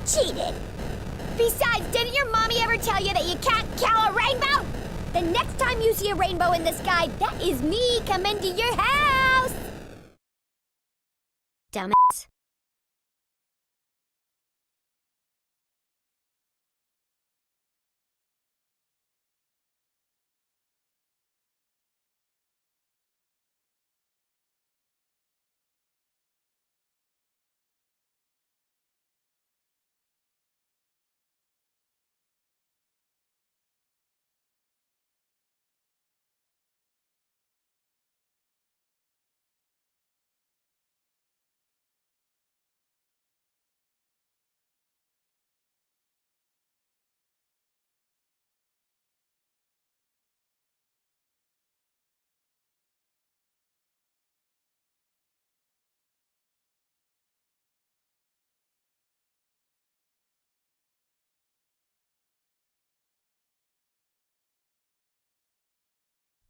cheated! Besides, didn't your mommy ever tell you that you can't count a rainbow? The next time you see a rainbow in the sky, that is me coming to your house! Dumbass.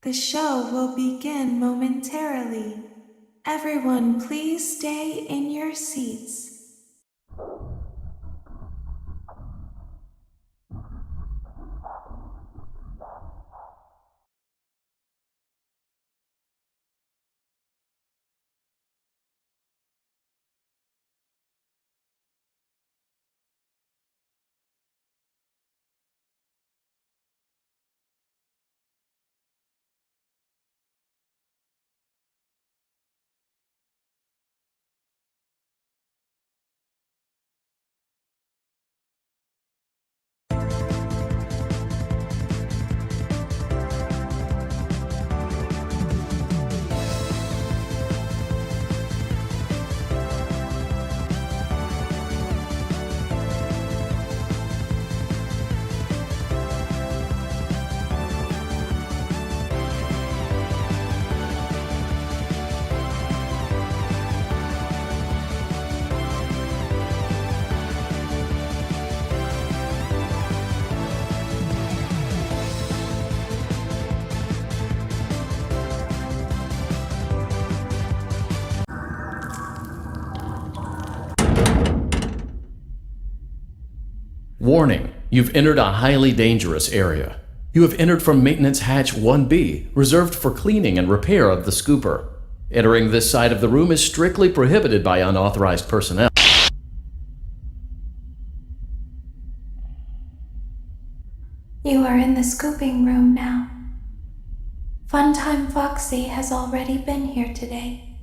The show will begin momentarily. Everyone, please stay in your seats. Warning, you've entered a highly dangerous area. You have entered from Maintenance Hatch 1B, reserved for cleaning and repair of the scooper. Entering this side of the room is strictly prohibited by unauthorized personnel. You are in the scooping room now. Funtime Foxy has already been here today.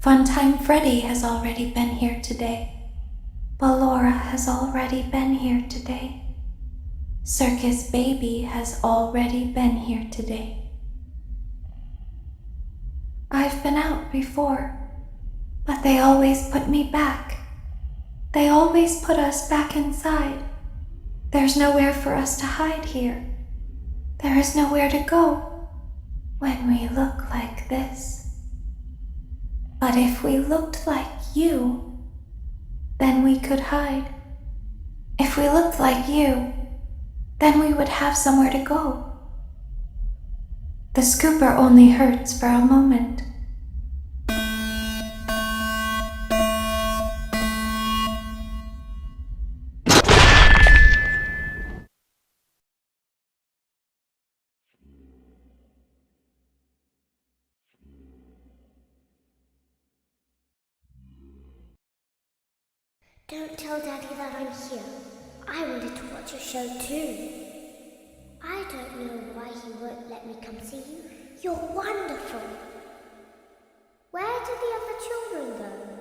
Funtime Freddy has already been here today. Ballora has already been here today. Circus Baby has already been here today. I've been out before, but they always put me back. They always put us back inside. There's nowhere for us to hide here. There is nowhere to go when we look like this. But if we looked like you, then we could hide. If we looked like you, then we would have somewhere to go. The scooper only hurts for a moment. Don't tell Daddy that I'm here. I wanted to watch a show too. I don't know why he won't let me come see you. You're wonderful. Where did the other children go?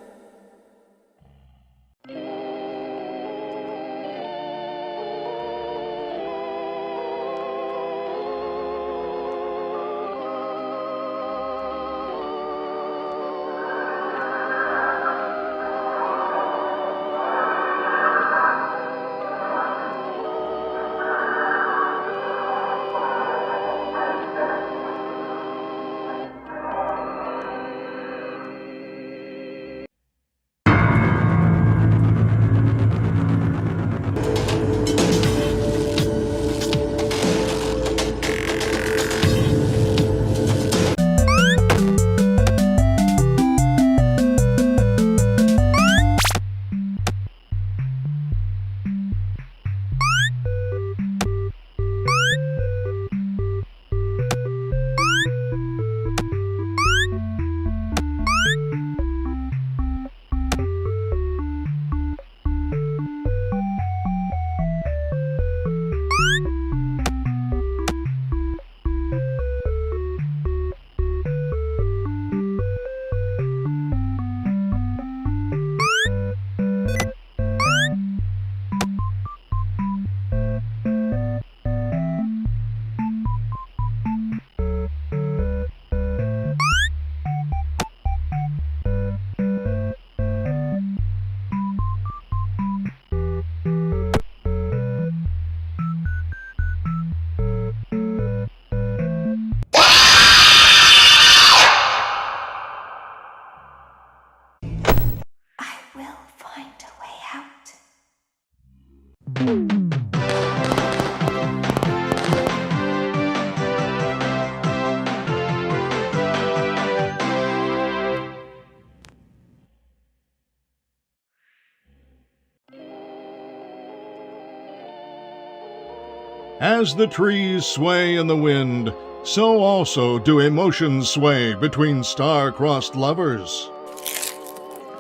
As the trees sway in the wind, so also do emotions sway between star-crossed lovers.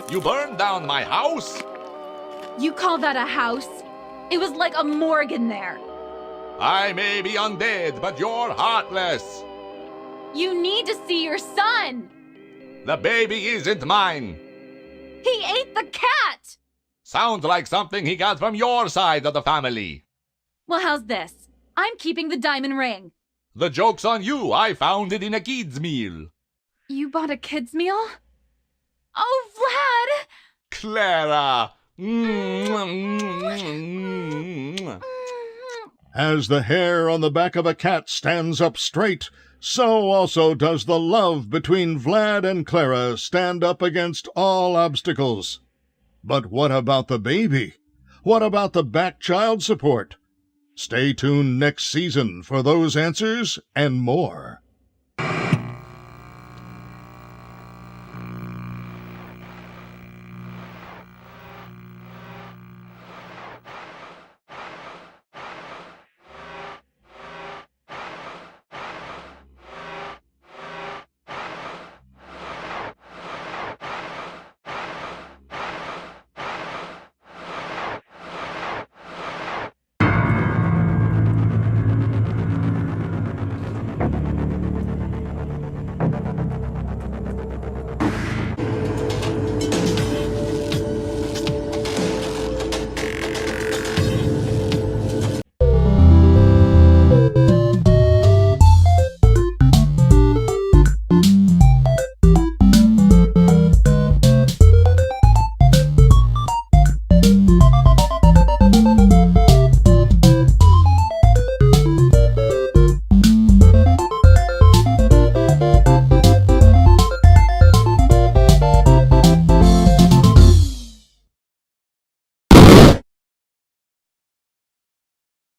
You burned down my house? You call that a house? It was like a morgue in there. I may be undead, but you're heartless. You need to see your son. The baby isn't mine. He ate the cat. Sounds like something he got from your side of the family. Well, how's this? I'm keeping the diamond ring. The joke's on you. I found it in a kid's meal. You bought a kid's meal? Oh, Vlad! Clara! As the hair on the back of a cat stands up straight, so also does the love between Vlad and Clara stand up against all obstacles. But what about the baby? What about the back child support? Stay tuned next season for those answers and more.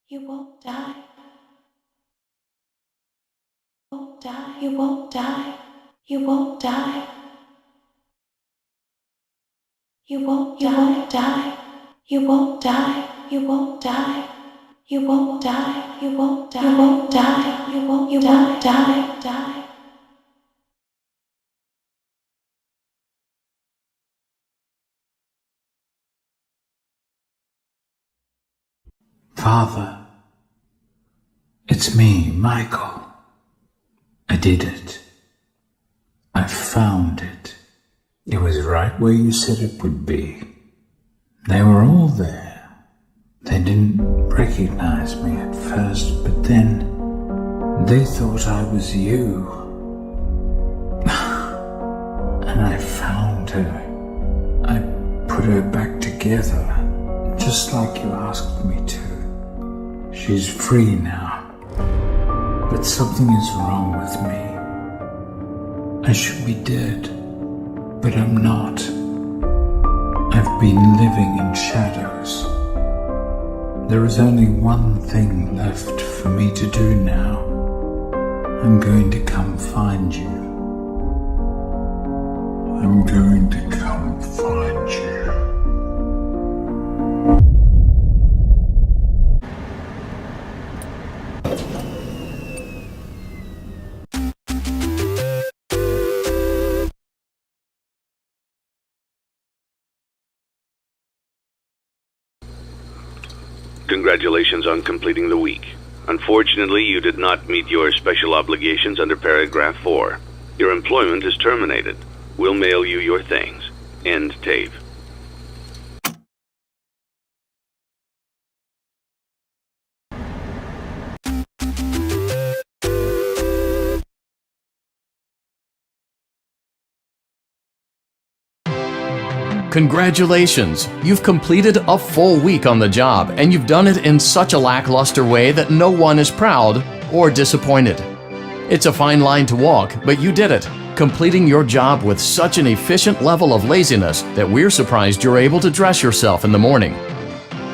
You won't die. Won't die. You won't die. You won't die. You won't die. You won't die. You won't die. You won't die. You won't die. You won't die. You won't die. Father, it's me, Michael. I did it. I found it. It was right where you said it would be. They were all there. They didn't recognize me at first, but then they thought I was you. And I found her. I put her back together, just like you asked me to. She's free now, but something is wrong with me. I should be dead, but I'm not. I've been living in shadows. There is only one thing left for me to do now. I'm going to come find you. I'm going to come find you. Congratulations on completing the week. Unfortunately, you did not meet your special obligations under paragraph 4. Your employment is terminated. We'll mail you your things. End tape. Congratulations! You've completed a full week on the job, and you've done it in such a lackluster way that no one is proud or disappointed. It's a fine line to walk, but you did it, completing your job with such an efficient level of laziness that we're surprised you're able to dress yourself in the morning.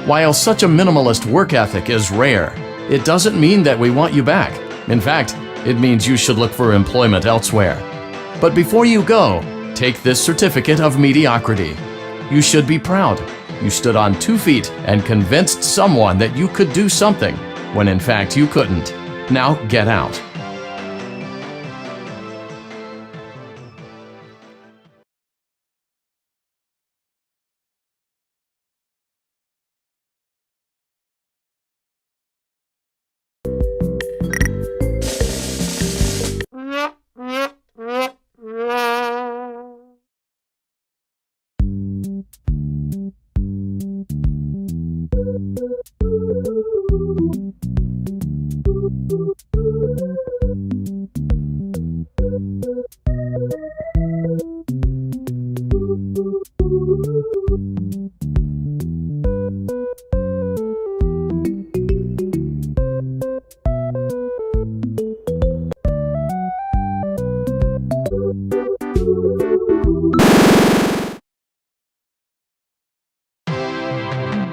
While such a minimalist work ethic is rare, it doesn't mean that we want you back. In fact, it means you should look for employment elsewhere. But before you go, take this certificate of mediocrity. You should be proud. You stood on 2 feet and convinced someone that you could do something. when in fact you couldn't. Now get out.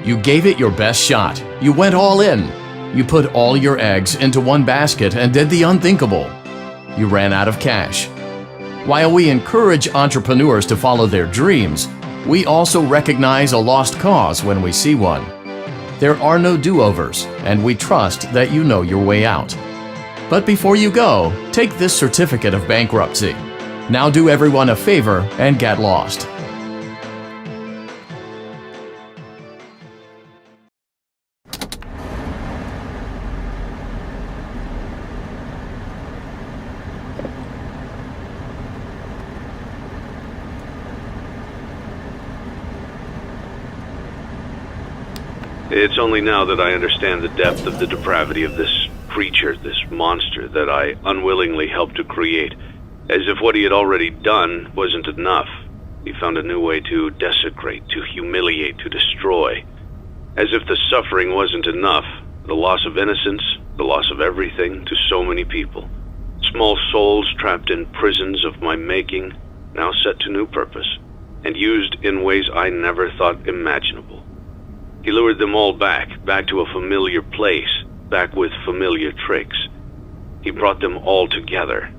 You gave it your best shot. You went all in. You put all your eggs into one basket and did the unthinkable. You ran out of cash. While we encourage entrepreneurs to follow their dreams, we also recognize a lost cause when we see one. There are no do-overs, and we trust that you know your way out. But before you go, take this certificate of bankruptcy. Now do everyone a favor and get lost. It's only now that I understand the depth of the depravity of this creature, this monster that I unwillingly helped to create, as if what he had already done wasn't enough. He found a new way to desecrate, to humiliate, to destroy. As if the suffering wasn't enough, the loss of innocence, the loss of everything to so many people. Small souls trapped in prisons of my making, now set to new purpose, and used in ways I never thought imaginable. He lured them all back to a familiar place, back with familiar tricks. He brought them all together.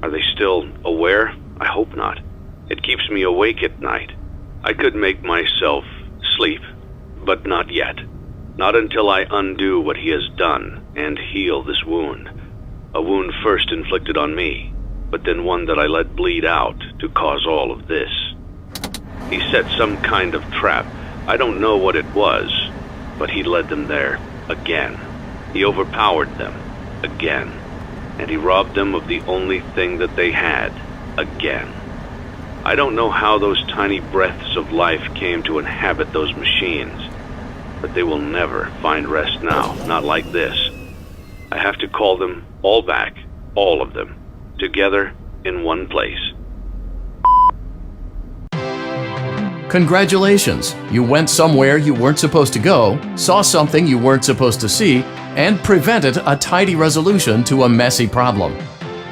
Are they still aware? I hope not. It keeps me awake at night. I could make myself sleep, but not yet. Not until I undo what he has done and heal this wound. A wound first inflicted on me, but then one that I let bleed out to cause all of this. He set some kind of trap. I don't know what it was, but he led them there again. He overpowered them again, and he robbed them of the only thing that they had again. I don't know how those tiny breaths of life came to inhabit those machines, but they will never find rest now, not like this. I have to call them all back, all of them, together in one place. Congratulations! You went somewhere you weren't supposed to go, saw something you weren't supposed to see, and prevented a tidy resolution to a messy problem.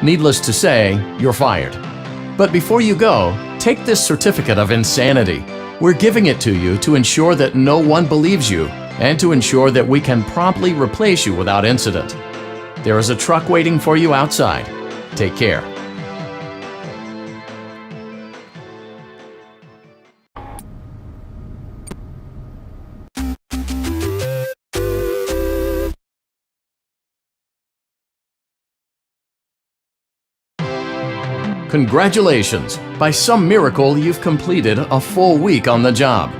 Needless to say, you're fired. But before you go, take this certificate of insanity. We're giving it to you to ensure that no one believes you and to ensure that we can promptly replace you without incident. There is a truck waiting for you outside. Take care. Congratulations! By some miracle, you've completed a full week on the job.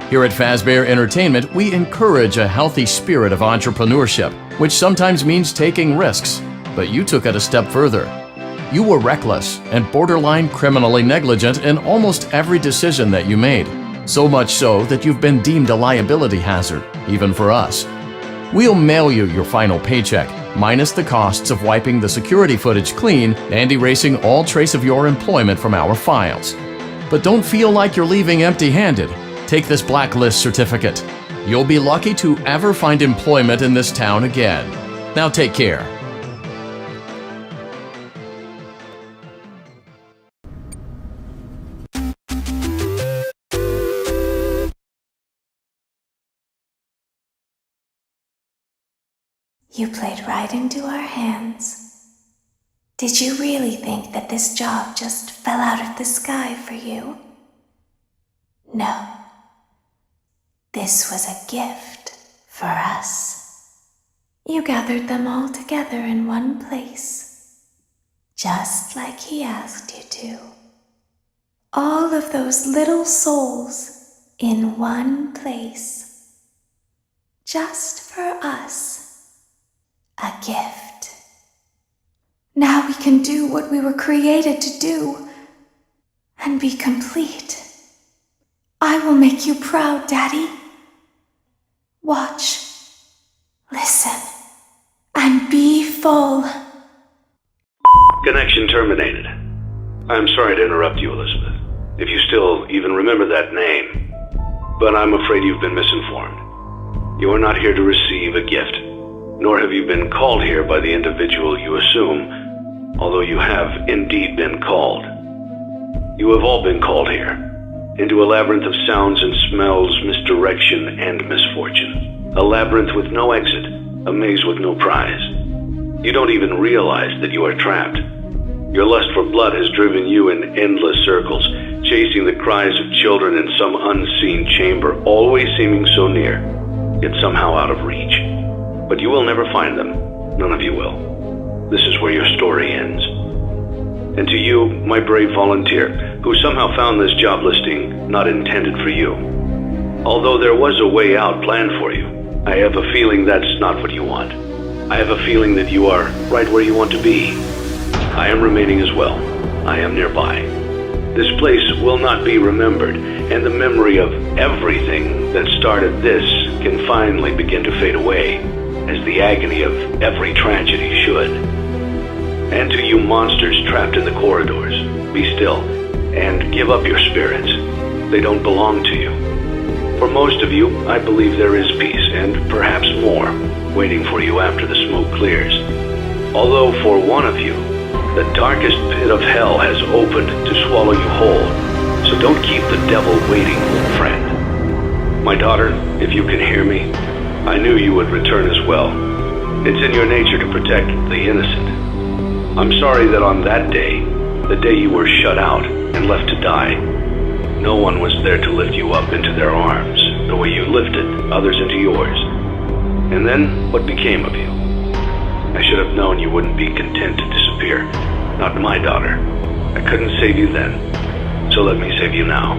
Here at Fazbear Entertainment, we encourage a healthy spirit of entrepreneurship, which sometimes means taking risks, but you took it a step further. You were reckless and borderline criminally negligent in almost every decision that you made, so much so that you've been deemed a liability hazard, even for us. We'll mail you your final paycheck, minus the costs of wiping the security footage clean and erasing all trace of your employment from our files. But don't feel like you're leaving empty-handed. Take this blacklist certificate. You'll be lucky to ever find employment in this town again. Now take care. You played right into our hands. Did you really think that this job just fell out of the sky for you? No. This was a gift for us. You gathered them all together in one place, just like he asked you to. All of those little souls in one place, just for us, a gift. Now we can do what we were created to do and be complete. I will make you proud, Daddy. Watch, listen, and be full. Connection terminated. I'm sorry to interrupt you, Elizabeth, if you still even remember that name. But I'm afraid you've been misinformed. You are not here to receive a gift, nor have you been called here by the individual you assume, although you have indeed been called. You have all been called here, into a labyrinth of sounds and smells, misdirection, and misfortune. A labyrinth with no exit, a maze with no prize. You don't even realize that you are trapped. Your lust for blood has driven you in endless circles, chasing the cries of children in some unseen chamber, always seeming so near, yet somehow out of reach. But you will never find them. None of you will. This is where your story ends. And to you, my brave volunteer, who somehow found this job listing not intended for you. Although there was a way out planned for you, I have a feeling that's not what you want. I have a feeling that you are right where you want to be. I am remaining as well. I am nearby. This place will not be remembered, and the memory of everything that started this can finally begin to fade away, as the agony of every tragedy should. And to you monsters trapped in the corridors, be still, and give up your spirits. They don't belong to you. For most of you, I believe there is peace, and perhaps more, waiting for you after the smoke clears. Although for one of you, the darkest pit of hell has opened to swallow you whole. So don't keep the devil waiting, friend. My daughter, if you can hear me, I knew you would return as well. It's in your nature to protect the innocent. I'm sorry that on that day, the day you were shut out and left to die, no one was there to lift you up into their arms, the way you lifted others into yours. And then, what became of you? I should have known you wouldn't be content to disappear. Not my daughter. I couldn't save you then, so let me save you now.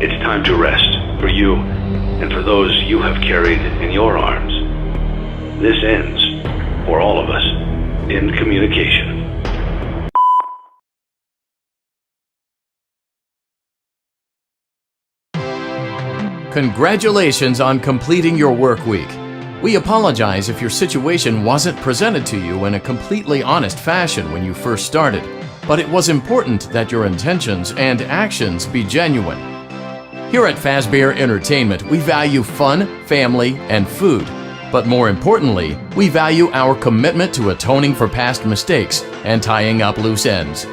It's time to rest, for you, and for those you have carried in your arms. This ends, for all of us, in communication. Congratulations on completing your work week. We apologize if your situation wasn't presented to you in a completely honest fashion when you first started, but it was important that your intentions and actions be genuine. Here at Fazbear Entertainment, we value fun, family, and food. But more importantly, we value our commitment to atoning for past mistakes and tying up loose ends.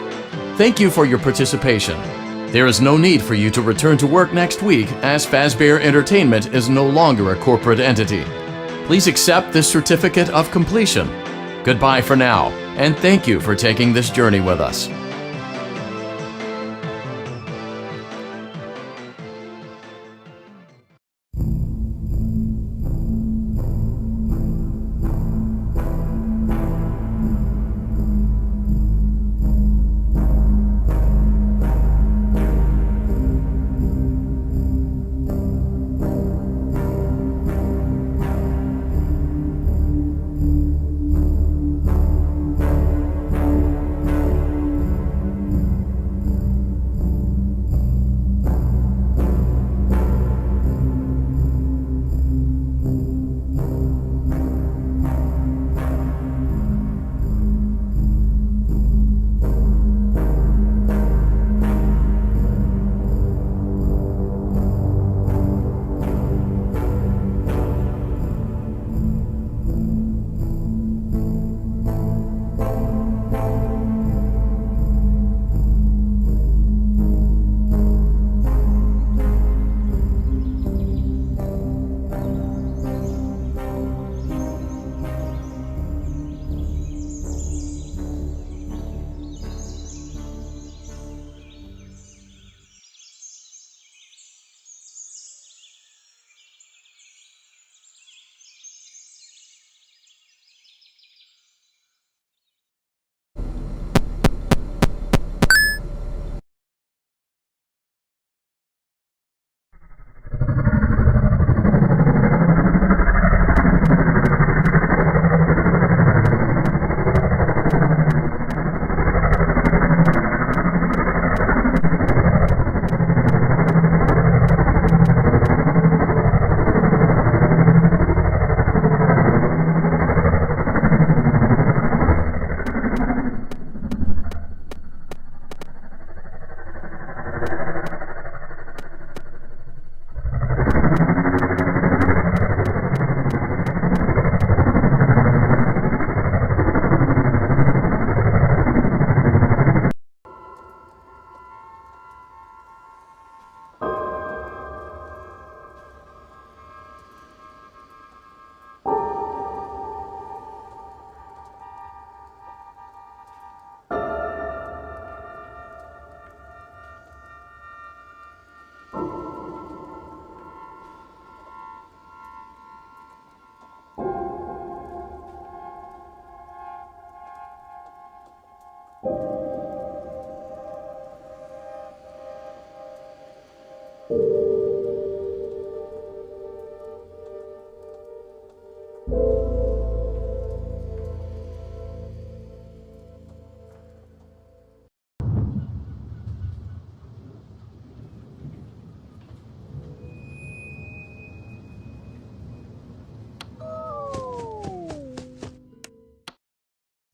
Thank you for your participation. There is no need for you to return to work next week, as Fazbear Entertainment is no longer a corporate entity. Please accept this certificate of completion. Goodbye for now, and thank you for taking this journey with us.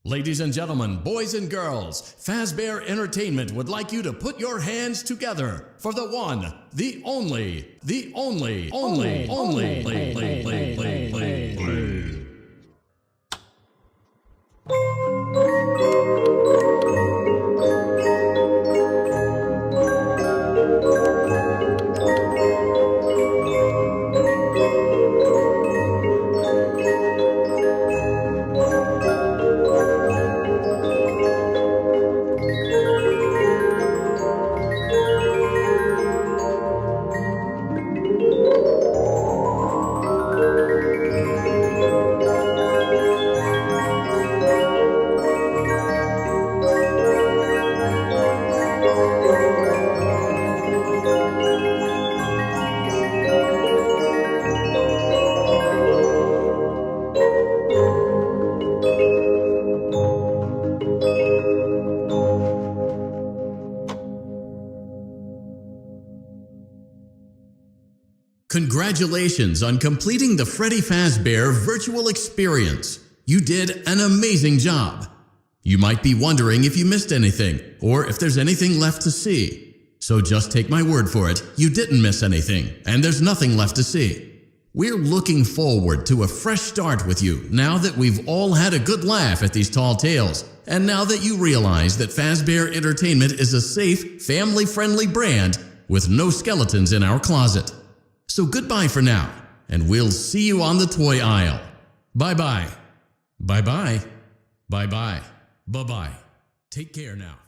Ladies and gentlemen, boys and girls, Fazbear Entertainment would like you to put your hands together for the one, the only, Congratulations on completing the Freddy Fazbear virtual experience. You did an amazing job. You might be wondering if you missed anything, or if there's anything left to see. So just take my word for it, you didn't miss anything, and there's nothing left to see. We're looking forward to a fresh start with you now that we've all had a good laugh at these tall tales, and now that you realize that Fazbear Entertainment is a safe, family-friendly brand with no skeletons in our closet. So goodbye for now, and we'll see you on the toy aisle. Bye-bye. Bye-bye. Bye-bye. Bye-bye. Take care now.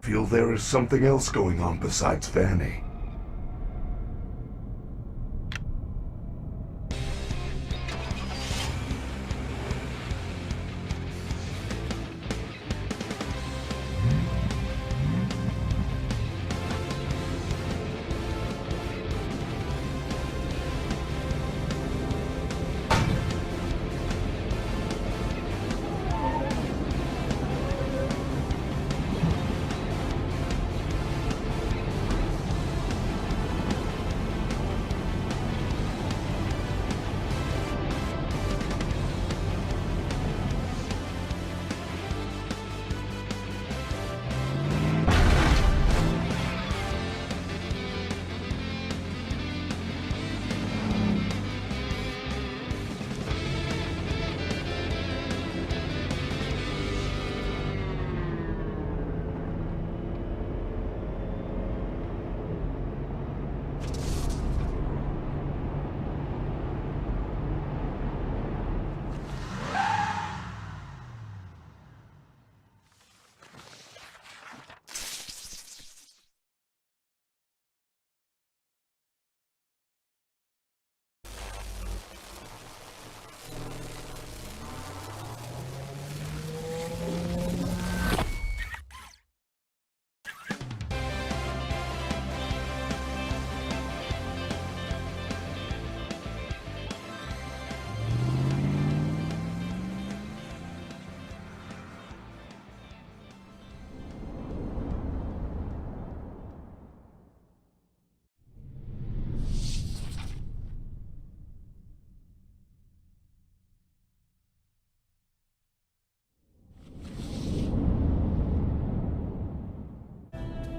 feel there is something else going on besides Fanny.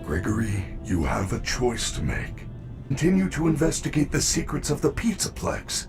Gregory, you have a choice to make. Continue to investigate the secrets of the Pizzaplex.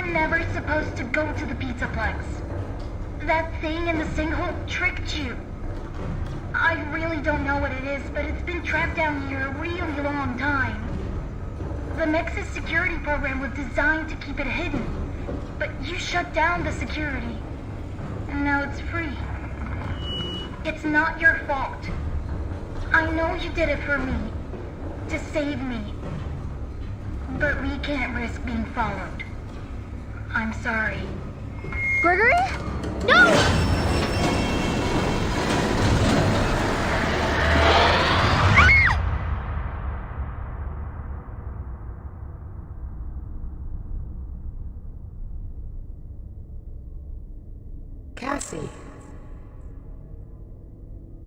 never supposed to go to the Pizzaplex. That thing in the sinkhole tricked you. I really don't know what it is, but it's been trapped down here a really long time. The Mex's security program was designed to keep it hidden, but you shut down the security, and now it's free. It's not your fault. I know you did it for me, to save me, but we can't risk being followed. I'm sorry. Gregory? No! Cassie.